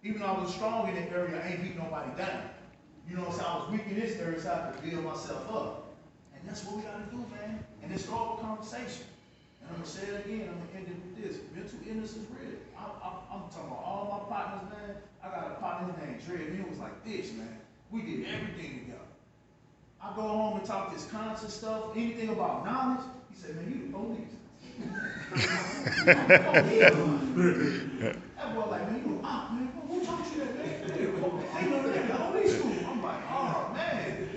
Even though I was strong in that area, I ain't beat nobody down. You know what I'm saying? I was weak in this area, so I had to build myself up. And that's what we gotta do, man. And it's all a conversation. And I'm gonna say it again, I'm gonna end it with this. Mental illness is real. I'm talking about all my partners, man. I got a partner named Dre, and it was like this, man. We did everything together. I go home and talk this conscious stuff, anything about knowledge. He said, man, you the police. That boy like, man, you man, who taught you that, man? They know that, the police school. I'm like, oh, man.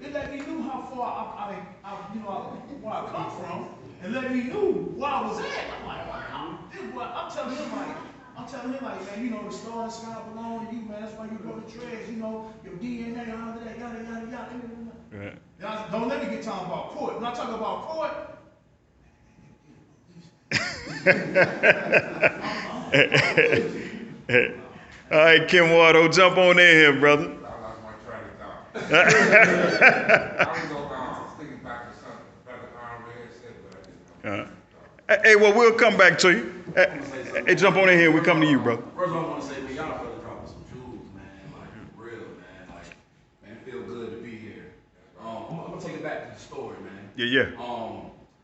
It let me know how far where I come from, and let me know where I was at. I'm like, wow. I'm telling him like, man, you know, the star and the sky belong to you, man. That's why you go to treasure, you know, your DNA, all of that, yada, yada, yada. Right. Now, don't let me get talking about court. When I talk about court, all right, Kim Wado, jump on in here, brother. I lost my train of thought. I was thinking back to something Brother Conrad said, but I didn't know. Hey, well, we'll come back to you. Hey, jump on in here. We come to you, bro. First of all, I want to say, man, y'all brother dropping some jewels, man. Like, real, man. Like, man, it feel good to be here. I'm going to take it back to the story, man. Yeah.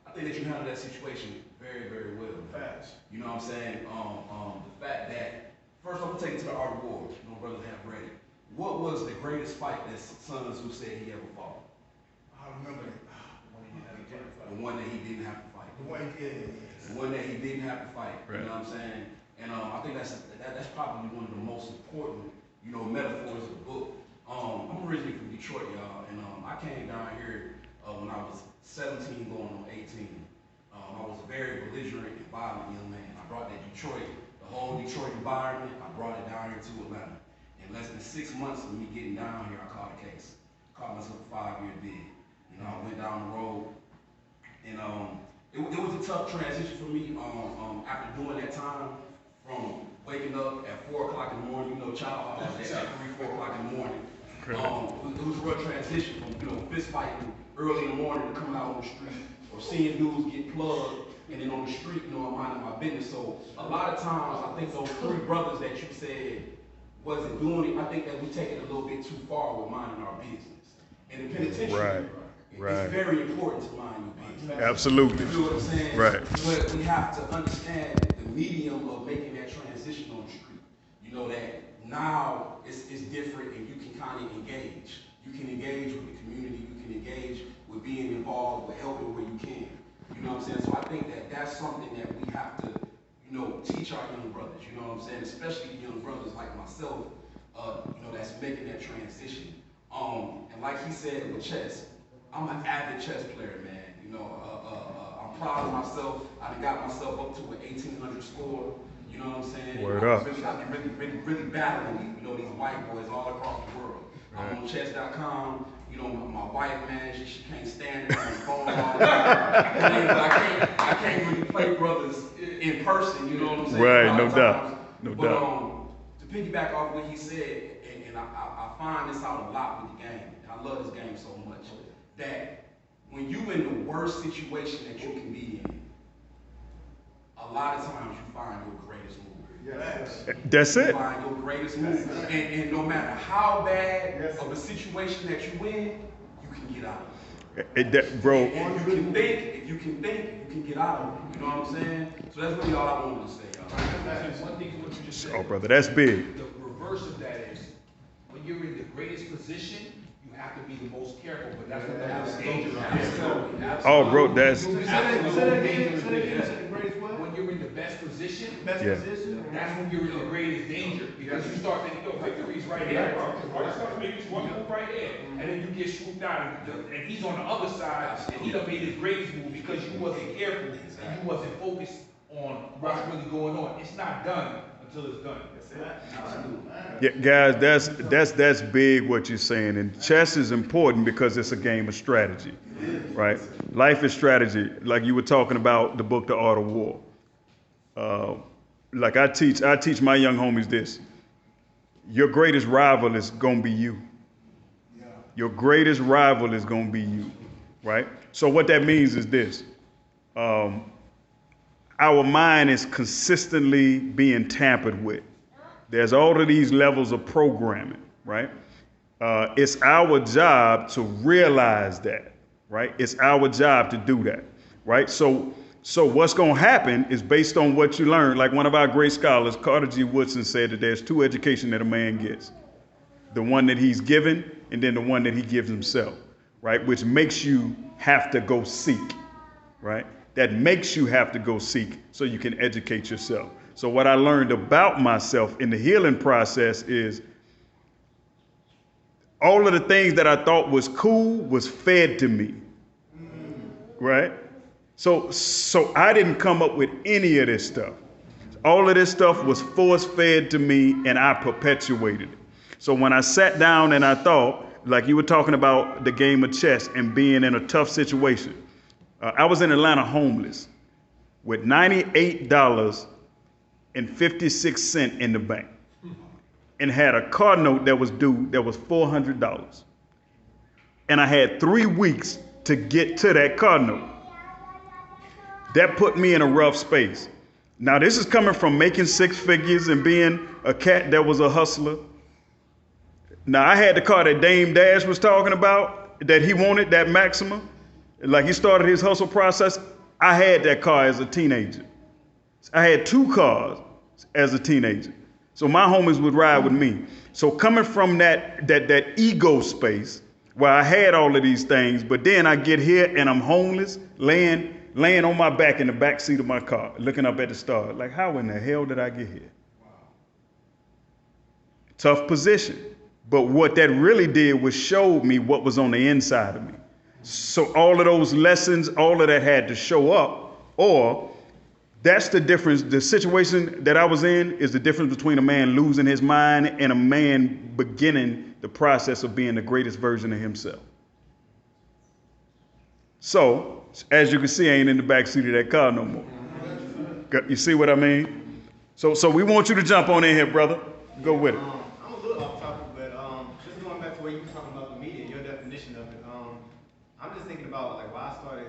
I think that you handled that situation very, very well. Facts. You know what I'm saying? The fact that, first I'm going to take it to the art of war. You know, brothers have read it. What was the greatest fight that Sun Tzu said he ever fought? I remember it. The one that he didn't have to fight. The one he did. The one that he didn't have to fight. Right. You know what I'm saying? And I think that's probably one of the most important, you know, metaphors of the book. I'm originally from Detroit, y'all, and I came down here when I was 17 going on 18. I was a very belligerent and violent young man. I brought that Detroit, the whole Detroit environment, I brought it down here to Atlanta. In less than 6 months of me getting down here, I caught a case. I caught myself a 5-year bid. You know, I went down the road, and it was a tough transition for me after doing that time, from waking up at 4 o'clock in the morning, you know, child hours at 3, 4 o'clock in the morning. It was a real transition from, you know, fist fighting early in the morning to coming out on the street, or seeing dudes get plugged, and then on the street, you know, I'm minding my business. So a lot of times, I think those 3 brothers that you said wasn't doing it, I think that we take it a little bit too far with minding our business. And the penitentiary, it's very important to mind your business. Absolutely. You know what I'm saying? Right. But we have to understand the medium of making that transition on the street. You know that now it's different, and you can kind of engage. You can engage with the community. You can engage with being involved, with helping where you can. You know what I'm saying? So I think that that's something that we have to, you know, teach our young brothers. You know what I'm saying? Especially young brothers like myself, you know, that's making that transition. And like he said with chess, I'm an avid chess player, man. You know, I'm proud of myself. I got myself up to an 1800 score. You know what I'm saying? Word up. I've been really battling, you know, these white boys all across the world. I'm on chess.com. You know, my wife, man, she can't stand it on the phone all the time. I can't really play brothers in person. You know what I'm saying? Right, no doubt. No doubt. To piggyback off what he said, and I find this out a lot with the game, and I love this game so much, that when you in the worst situation that you can be in, a lot of times you find your greatest move. Yes. That's it. You find your greatest move. And no matter how bad of a situation that you in, you can get out of it. Bro. If you can think, you can get out of it. You know what I'm saying? So that's really all I wanted to say, y'all. One thing what you just said. Oh, brother, that's big. The reverse of that is, when you're in the greatest position, you have to be the most careful, but that's what that's dangerous. Absolutely. Oh, bro, that's. When you're in the best position, Best position. that's when you're in the greatest danger, because you start thinking, yo, victory's right here. Maybe one move right here, and then you get swooped out, and he's on the other side, and he done made his greatest move because you wasn't careful and you wasn't focused on what's really going on. It's not done until it's done. Yeah, guys, that's big what you're saying. And chess is important because it's a game of strategy, right? Life is strategy. Like you were talking about the book, The Art of War. Like I teach my young homies this. Your greatest rival is gonna be you. Your greatest rival is gonna be you, right? So what that means is this. Our mind is consistently being tampered with. There's all of these levels of programming, right? It's our job to realize that, right? It's our job to do that, right? So what's going to happen is based on what you learn. Like one of our great scholars, Carter G. Woodson, said that there's two education that a man gets. The one that he's given and then the one that he gives himself, right? Which makes you have to go seek, right? That makes you have to go seek so you can educate yourself. So what I learned about myself in the healing process is all of the things that I thought was cool was fed to me, right? So I didn't come up with any of this stuff. All of this stuff was force fed to me and I perpetuated it. So when I sat down and I thought, like you were talking about the game of chess and being in a tough situation, I was in Atlanta homeless with $98.56 in the bank and had a car note that was due that was $400. And I had 3 weeks to get to that car note. That put me in a rough space. Now this is coming from making 6 figures and being a cat that was a hustler. Now I had the car that Dame Dash was talking about, that he wanted, that Maxima. Like he started his hustle process. I had that car as a teenager. I had 2 cars as a teenager. So my homies would ride with me. So coming from that ego space where I had all of these things, but then I get here and I'm homeless, laying on my back in the back seat of my car, looking up at the stars. Like, how in the hell did I get here? Wow. Tough position. But what that really did was showed me what was on the inside of me. So all of those lessons, all of that had to show up, or that's the difference. The situation that I was in is the difference between a man losing his mind and a man beginning the process of being the greatest version of himself. So, as you can see, I ain't in the back seat of that car no more. You see what I mean? So we want you to jump on in here, brother. Go with it. I'm a little off topic, but just going back to where you were talking about the media, your definition of it. I'm just thinking about like why I started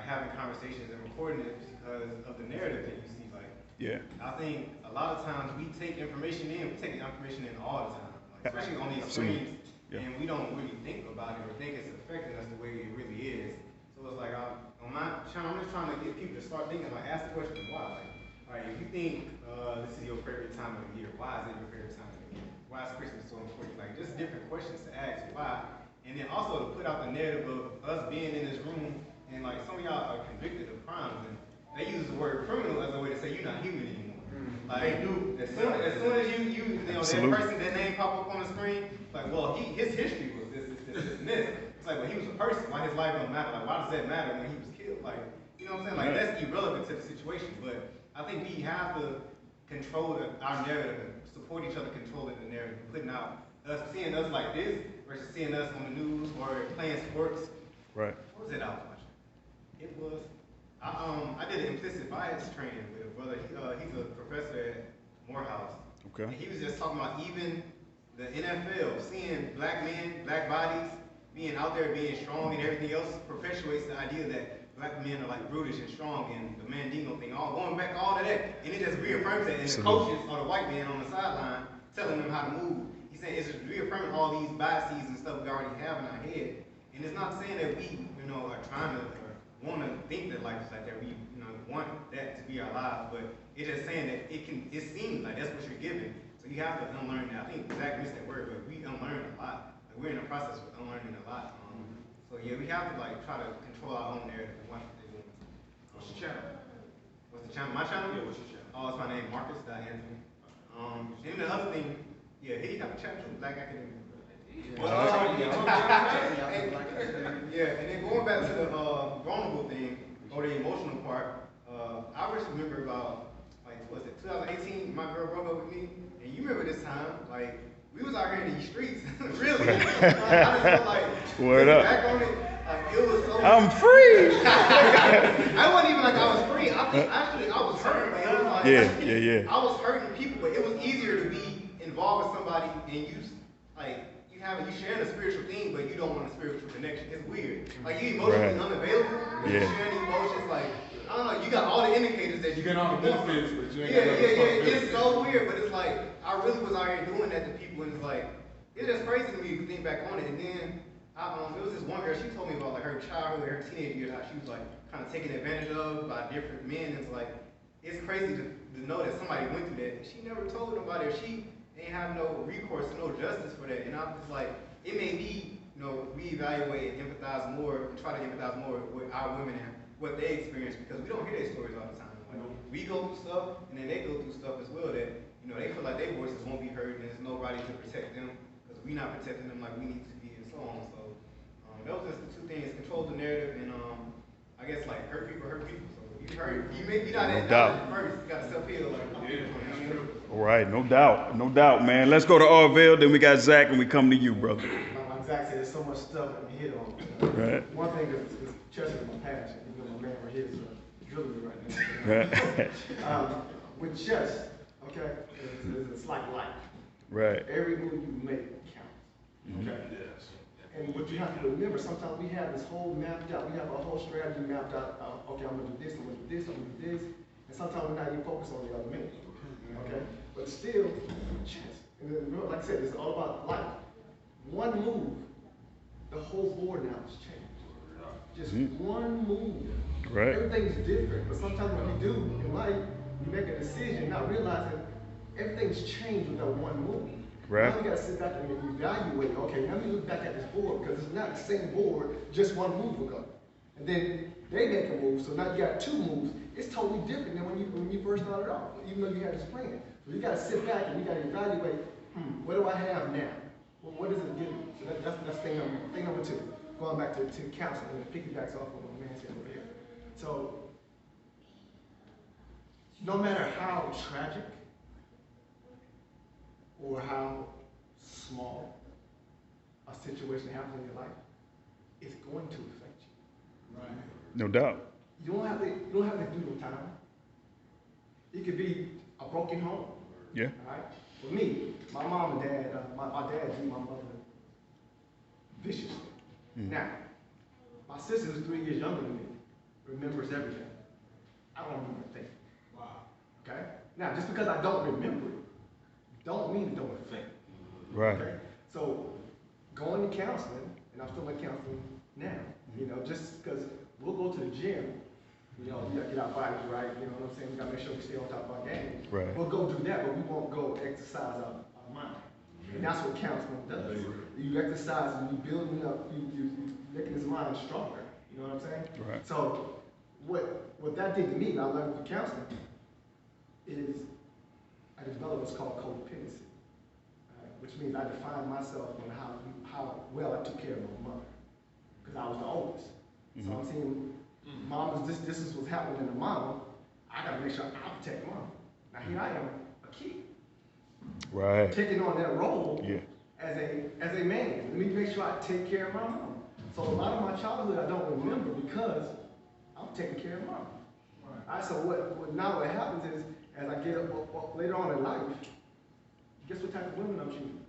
having conversations and recording it because of the narrative that you see. Like, yeah, I think a lot of times we take information in. We take information in all the time, like, especially on these screens, and we don't really think about it or think it's affecting us the way it really is. So it's like on my channel, I'm just trying to get people to start thinking. Like, ask the question why. Like, all right, if you think this is your favorite time of the year, why is it your favorite time of the year? Why is Christmas so important? Like, just different questions to ask. Why? And then also to put out the narrative of us being in this room, and like some of y'all are convicted of crimes, and they use the word criminal as a way to say you're not human anymore. Like, they do. As soon as you know that person, that name pop up on the screen, like, well, his history was this, and this. It's like, well, he was a person. Why his life don't matter? Like, why does that matter when he was killed? Like, you know what I'm saying? Like, that's irrelevant to the situation. But I think we have to control our narrative and support each other controlling the narrative, putting out us, seeing us like this versus seeing us on the news or playing sports. Right. What was it I was watching? It was, I did an implicit bias training with a brother. He's a professor at Morehouse. Okay. And he was just talking about even the NFL, seeing black men, black bodies, being out there, being strong and everything else perpetuates the idea that black men are like brutish and strong and the Mandingo thing, all going back to all of that. And it just reaffirms that. And the coaches or the white man on the sideline telling them how to move. He's saying it's just reaffirming all these biases and stuff we already have in our head. And it's not saying that we, are trying to or want to think that life is like that. We, want that to be our lives, but it's just saying that it seems like that's what you're given. So you have to unlearn that. I think Zach missed that word, but we unlearn a lot. Like, we're in the process of unlearning a lot. So yeah, we have to try to control our own narrative and watch what they're doing. What's your channel? What's the channel? My channel? Yeah, what's your channel? Oh, it's my name, Marcus.Anthony. And the other thing, yeah, he have a channel, Black Academy. Yeah, and then going back to the vulnerable thing, or the emotional part, I just remember about, 2018, my girl broke up with me, and you remember this time, we was out here in these streets, really. I just felt like, word up. Back on it, it was so... I'm free! I wasn't even like I was free, I was hurt. It was like, yeah. I was hurting people, but it was easier to be involved with somebody, and you sharing a spiritual thing, but you don't want a spiritual connection. It's weird. Like, you emotionally unavailable, but you're sharing emotions, I don't know, you got all the indicators that You get all the benefits, but you ain't got nothing Yeah, it's so weird, but it's like, I really was out here doing that to people, and it's like, it's just crazy to me to think back on it, and then, it was this one girl, she told me about like her childhood, her teenage years, how she was like, kind of taken advantage of by different men, it's like, it's crazy to know that somebody went through that, and she never told nobody, or she didn't have no recourse, no justice for that, and I was like, it made me, reevaluate and empathize more, and try to empathize more with our women and what they experience, because we don't hear their stories all the time. Like, we go through stuff, and then they go through stuff as well that, they feel like their voices won't be heard, and there's nobody to protect them, because we're not protecting them like we need to be, and so on. So, those are just the two things: control the narrative, and I guess like hurt people. So you hurt, you may be not No at doubt. first. You got to self-heal, like All right, no doubt, man. Let's go to Orville, then we got Zach, and we come to you, brother. Like Zach said, there's so much stuff that we hit on. Right. One thing is chess is my passion. My man right here is drilling me right now. Right. With chess, okay, it's like life. Right. Every move you make counts. Okay. Yes. And what you have to remember, sometimes we have this whole mapped out. We have a whole strategy mapped out. Okay, I'm gonna do this. I'm gonna do this. I'm gonna do this. And sometimes we're not even focused on the other minute. Okay. But still, chess. And then, like I said, it's all about life. One move, the whole board now has changed. Just one move. Right. Everything's different. But sometimes what we do in life, we make a decision, not realizing everything's changed with that one move. Right. Now we gotta sit back and evaluate, okay, now we look back at this board, because it's not the same board just one move ago. And then they make a move, so now you got two moves. It's totally different than when you first started off, even though you had this plan. So you gotta sit back and you gotta evaluate, what do I have now? Well, what does it give me? So that's thing number two. Going back to counseling, and it piggybacks off of what the man said over here. So, no matter how tragic or how small a situation happens in your life, it's going to affect you. Right. No doubt. You don't have to do no time. It could be a broken home. Yeah. All right. For me, my mom and dad, my dad beat my mother viciously. Now, my sister, who's 3 years younger than me, remembers everything. I don't remember a thing. Wow. Okay? Now, just because I don't remember it, don't mean it don't affect me. Right. Okay? So, going to counseling, and I'm still in counseling now, just because we'll go to the gym, we gotta get our bodies right, you know what I'm saying? We gotta make sure we stay on top of our game. Right. We'll go do that, but we won't go exercise our mind. And that's what counseling does. You exercise and you building up, you making his mind stronger. You know what I'm saying? Right. So what that did to me, I learned through counseling, is I developed what's called codependency, which means I defined myself on how well I took care of my mother, because I was the oldest. So I'm seeing, mom, this is what's happening to mom. I gotta make sure I protect mom. Now here I am, a kid. Right. Taking on that role Yeah. as a man. Let me make sure I take care of my mom. So a lot of my childhood I don't remember because I'm taking care of mom. Right. So what happens is, as I get up later on in life, guess what type of women I'm choosing?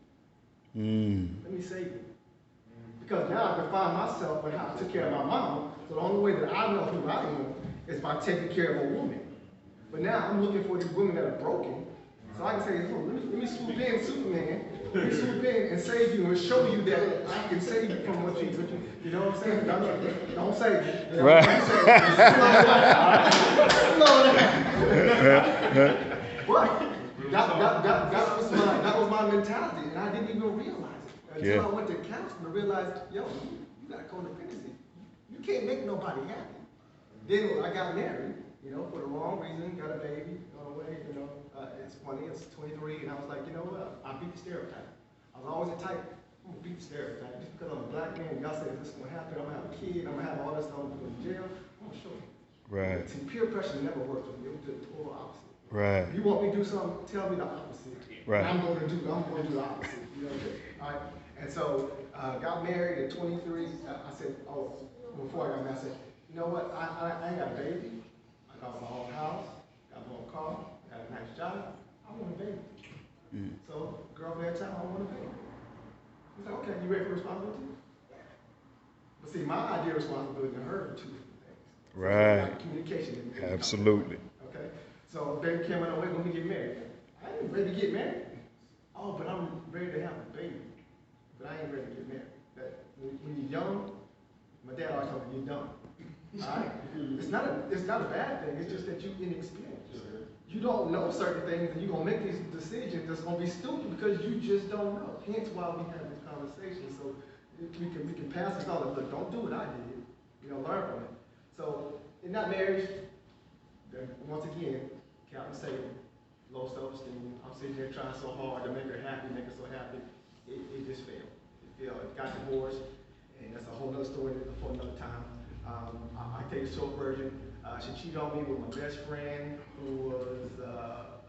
Let me save you. Because now I define myself by how I took care of my mom. So the only way that I know who I am is by taking care of a woman. But now I'm looking for these women that are broken. So I can say, let me swoop in, Superman. Let me swoop in and save you and show you that I can save you from what you know what I'm saying? Don't save me. Right. Slow down. But that was my mentality, and I didn't even realize it until I went to counseling and realized, yo, you got codependency. You can't make nobody happy. Then I got married, for the wrong reason, got a baby on the way, it's funny, it's 23, and I was like, you know what, I beat the stereotype. I was always the type, I'm gonna beat the stereotype. Just because I'm a black man, y'all say this is gonna happen, I'm gonna have a kid, I'm gonna have all this stuff, I'm gonna go to jail, I'm gonna show you. Right. See, peer pressure never works with me, it was the total opposite. Right. If you want me to do something, tell me the opposite. Right. And I'm gonna do the opposite, all right? And so, got married at 23, I said, before I got married, I said, you know what, I ain't got a baby, I got my own house, got my own car, got a nice job, I want a baby. So, girl at that time, I want a baby. He's like, okay, you ready for responsibility? But see, my idea of responsibility and her are two different things. So Right. communication. Absolutely. Okay. So baby came on, when we get married. I ain't ready to get married. Oh, but I'm ready to have a baby. But I ain't ready to get married. That when you're young, my dad always told me, you're dumb. All right? It's not a bad thing. It's just that you're inexperienced. You don't know certain things, and you're gonna make these decisions that's gonna be stupid because you just don't know. Hence why we have this conversation. So we can pass this on. Look, don't do what I did. Learn from it. So in that marriage, once again, Captain Satan, low self-esteem. I'm sitting there trying so hard to make her happy, make her so happy. It just failed. It failed. It got divorced, and that's a whole other story for another time. I take a short version. She cheated on me with my best friend, who was